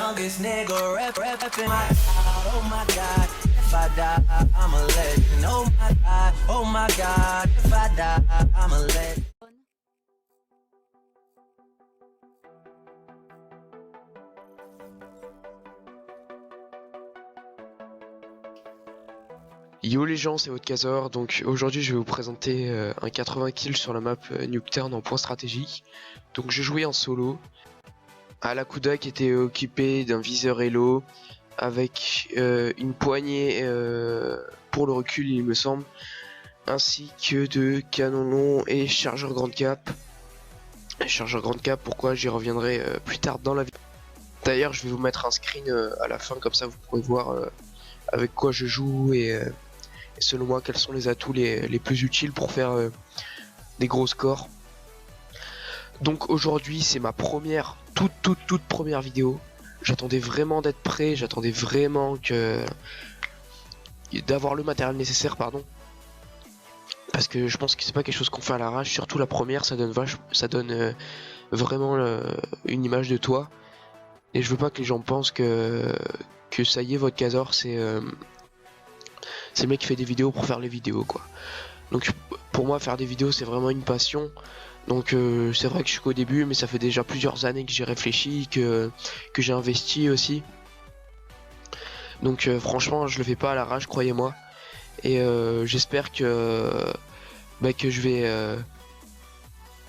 youngest nigga reppin' my God, oh my God. If I die, I'm a legend. Oh my God, if I die, I'm a legend. Yo les gens, c'est Vodkazor, donc aujourd'hui je vais vous présenter un 80 kills sur la map Nuketown en point stratégique. Donc je jouais en solo, à la Kuda qui était occupée d'un viseur Elo, avec une poignée pour le recul il me semble, ainsi que de canon long et chargeur grande cap. Chargeur grande cap, pourquoi j'y reviendrai plus tard dans la vidéo. D'ailleurs je vais vous mettre un screen à la fin, comme ça vous pourrez voir avec quoi je joue et selon moi quels sont les atouts les plus utiles pour faire des gros scores. Donc aujourd'hui c'est ma première toute première vidéo. J'attendais vraiment d'être prêt, j'attendais vraiment d'avoir le matériel nécessaire, pardon, parce que je pense que c'est pas quelque chose qu'on fait à l'arrache, surtout la première. Ça donne vraiment une image de toi, et je veux pas que les gens pensent que ça y est, Vodkazor c'est le mec qui fait des vidéos pour faire les vidéos quoi. Donc pour moi faire des vidéos c'est vraiment une passion. Donc c'est vrai que je suis qu'au début, mais ça fait déjà plusieurs années que j'ai réfléchi, que j'ai investi aussi. Donc franchement je le fais pas à l'arrache, croyez-moi. Et j'espère que je vais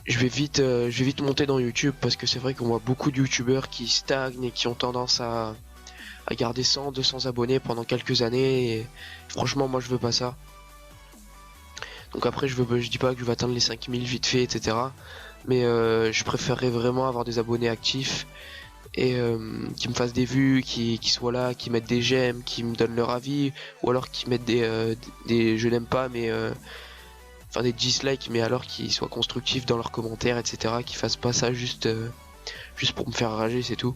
vite monter dans YouTube, parce que c'est vrai qu'on voit beaucoup de youtubeurs qui stagnent et qui ont tendance à garder 100-200 abonnés pendant quelques années, et franchement moi je veux pas ça. Donc après je dis pas que je vais atteindre les 5000 vite fait, etc. Mais je préférerais vraiment avoir des abonnés actifs et qui me fassent des vues, qui soient là, qui mettent des j'aime, qui me donnent leur avis, ou alors qui mettent des je n'aime pas, mais enfin des dislikes, mais alors qui soient constructifs dans leurs commentaires, etc. Qui fassent pas ça juste pour me faire rager, c'est tout.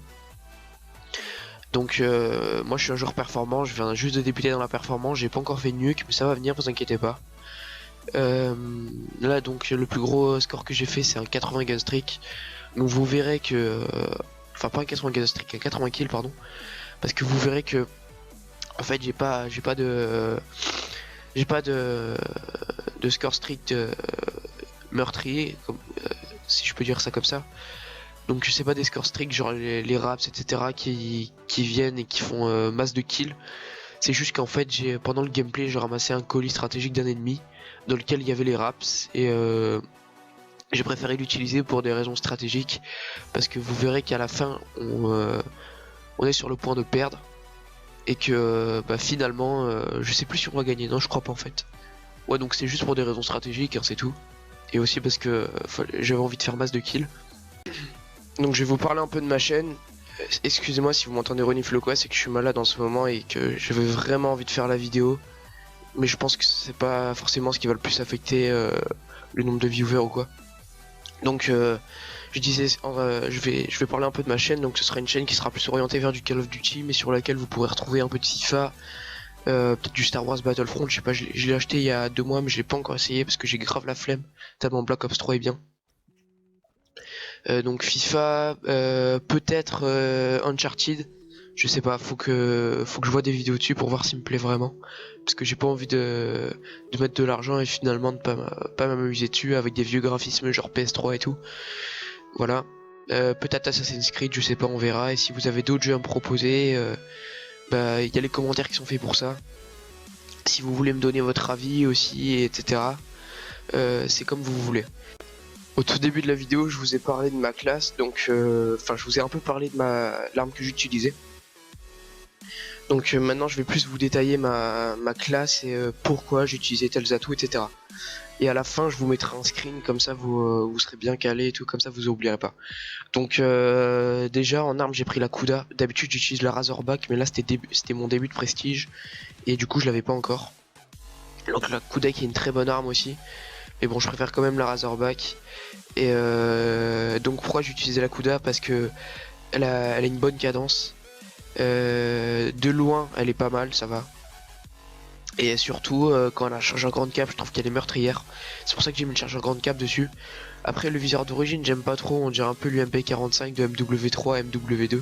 Donc moi je suis un joueur performant, je viens juste de débuter dans la performance, j'ai pas encore fait de nuke, mais ça va venir, vous inquiétez pas. Là donc le plus gros score que j'ai fait c'est un 80 gun streak. Donc vous verrez que enfin pas un 80 gun streak, un 80 kills pardon, parce que vous verrez que en fait j'ai pas de score strict meurtrier, comme, si je peux dire ça comme ça. Donc c'est pas des scores stricts genre les raps etc qui viennent et qui font masse de kills. C'est juste qu'en fait pendant le gameplay j'ai ramassé un colis stratégique d'un ennemi dans lequel il y avait les raps, et j'ai préféré l'utiliser pour des raisons stratégiques, parce que vous verrez qu'à la fin on est sur le point de perdre, et que finalement je sais plus si on va gagner. Non, je crois pas en fait. Ouais, donc c'est juste pour des raisons stratégiques, hein, c'est tout. Et aussi parce que j'avais envie de faire masse de kills. Donc je vais vous parler un peu de ma chaîne. Excusez-moi si vous m'entendez renifler ou quoi, c'est que je suis malade en ce moment et que j'avais vraiment envie de faire la vidéo. Mais je pense que c'est pas forcément ce qui va le plus affecter le nombre de viewers ou quoi. Donc je disais, je vais parler un peu de ma chaîne. Donc ce sera une chaîne qui sera plus orientée vers du Call of Duty, mais sur laquelle vous pourrez retrouver un peu de FIFA, peut-être du Star Wars Battlefront, je sais pas, je l'ai acheté il y a 2 mois, mais je l'ai pas encore essayé parce que j'ai grave la flemme, tellement Black Ops 3 est bien. Donc FIFA, peut-être Uncharted, je sais pas, faut que je vois des vidéos dessus pour voir s'il me plaît vraiment, parce que j'ai pas envie de mettre de l'argent et finalement de pas m'amuser dessus avec des vieux graphismes genre PS3 et tout. Voilà. Peut-être Assassin's Creed, je sais pas, on verra. Et si vous avez d'autres jeux à me proposer, y a les commentaires qui sont faits pour ça. Si vous voulez me donner votre avis aussi, etc. C'est comme vous voulez. Au tout début de la vidéo, je vous ai parlé de ma classe, donc je vous ai un peu parlé de l'arme que j'utilisais. Donc maintenant, je vais plus vous détailler ma classe et pourquoi j'utilisais tels atouts, etc. Et à la fin, je vous mettrai un screen, comme ça vous serez bien calé et tout, comme ça vous oublierez pas. Donc déjà en arme, j'ai pris la Kuda. D'habitude, j'utilise la Razorback, mais là c'était mon début de prestige et du coup, je l'avais pas encore. Donc la Kuda qui est une très bonne arme aussi. Mais bon, je préfère quand même la Razorback. Et donc pourquoi j'utilisais la Kuda, parce que elle a une bonne cadence. De loin, elle est pas mal, ça va. Et surtout, quand elle a un chargeur grande cap, je trouve qu'elle est meurtrière. C'est pour ça que j'ai mis le chargeur grande cap dessus. Après, le viseur d'origine, j'aime pas trop. On dirait un peu l'UMP 45 de MW3, MW2.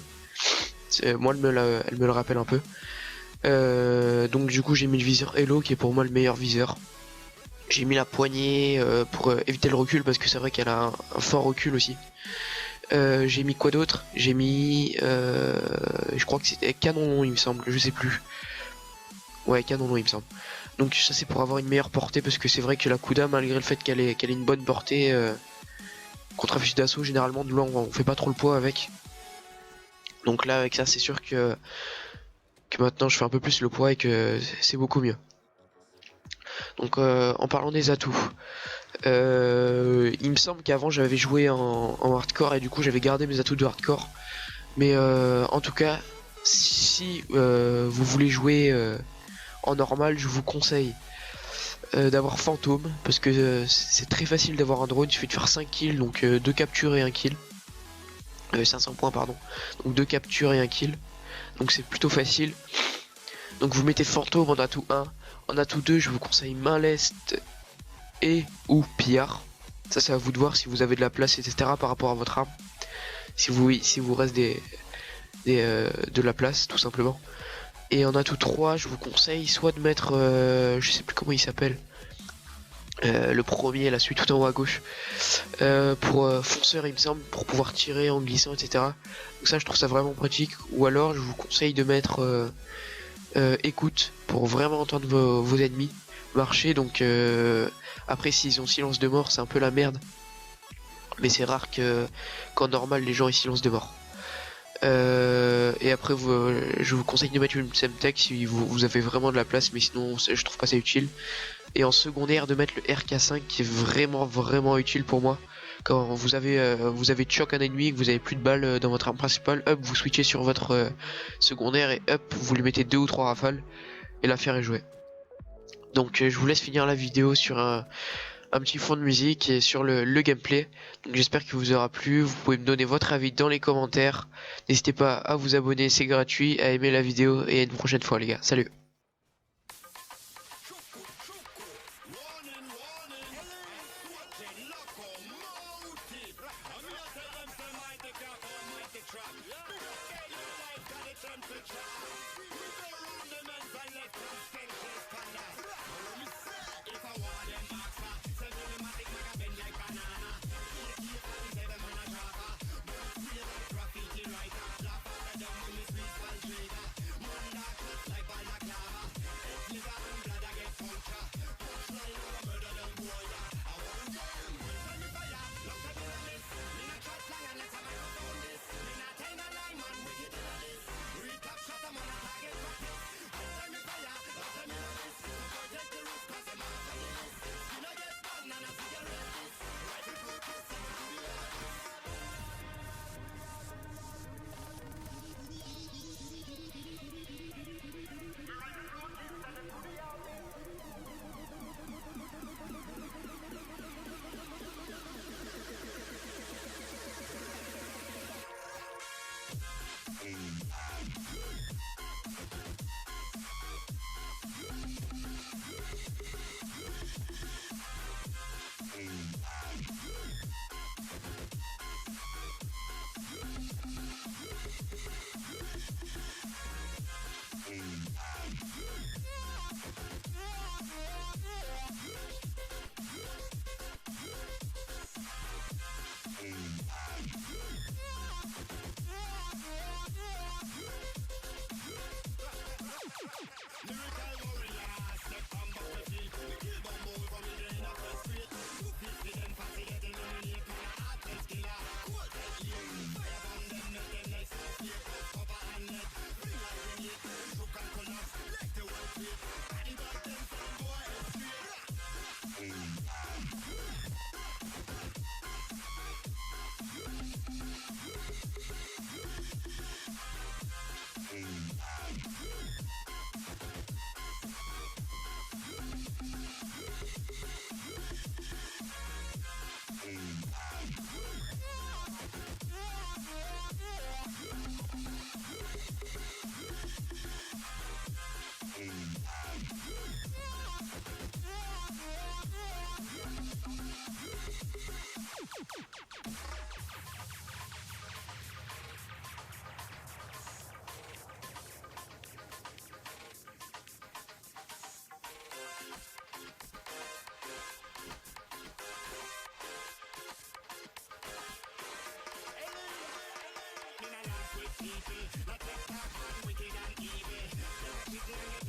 Moi, elle me le rappelle un peu. Donc du coup, j'ai mis le viseur Hello qui est pour moi le meilleur viseur. J'ai mis la poignée pour éviter le recul parce que c'est vrai qu'elle a un fort recul aussi. J'ai mis quoi d'autre? J'ai mis, je crois que c'était canon long, il me semble, je sais plus. Ouais, canon long, il me semble. Donc ça c'est pour avoir une meilleure portée parce que c'est vrai que la Kuda, malgré le fait qu'elle ait une bonne portée contre un fusil d'assaut, généralement de loin on fait pas trop le poids avec. Donc là avec ça c'est sûr que maintenant je fais un peu plus le poids et que c'est beaucoup mieux. Donc en parlant des atouts, il me semble qu'avant j'avais joué en hardcore et du coup j'avais gardé mes atouts de hardcore. Mais en tout cas, si vous voulez jouer en normal, je vous conseille d'avoir fantôme parce que c'est très facile d'avoir un drone. Il suffit de faire 5 kills, donc 2 captures et 1 kill. 500 points, pardon. Donc 2 captures et 1 kill. Donc c'est plutôt facile. Donc vous mettez fantôme en atout 1. En atout 2, je vous conseille main leste et ou pillard. Ça, c'est à vous de voir si vous avez de la place, etc. par rapport à votre arme. Si vous reste de la place, tout simplement. Et en atout 3, je vous conseille soit de mettre, je sais plus comment il s'appelle, le premier, la suite tout en haut à gauche, pour fonceur il me semble, pour pouvoir tirer en glissant, etc. Donc ça je trouve ça vraiment pratique. Ou alors je vous conseille de mettre écoute, pour vraiment entendre vos ennemis marcher. Donc après s'ils ont silence de mort c'est un peu la merde. Mais c'est rare qu'en normal les gens aient silence de mort. Et après je vous conseille de mettre une Semtech si vous avez vraiment de la place, mais sinon je trouve pas ça utile. Et en secondaire de mettre le RK5 qui est vraiment utile pour moi. Quand vous avez choc un ennemi et que vous avez plus de balles dans votre arme principale, hop vous switchez sur votre secondaire et hop vous lui mettez 2 ou 3 rafales et l'affaire est jouée. Donc je vous laisse finir la vidéo sur un petit fond de musique et sur le gameplay. Donc j'espère qu'il vous aura plu. Vous pouvez me donner votre avis dans les commentaires. N'hésitez pas à vous abonner, c'est gratuit, à aimer la vidéo et à une prochaine fois les gars. Salut. wicked, wicked. Like that popcorn, wicked and evil. Wicked and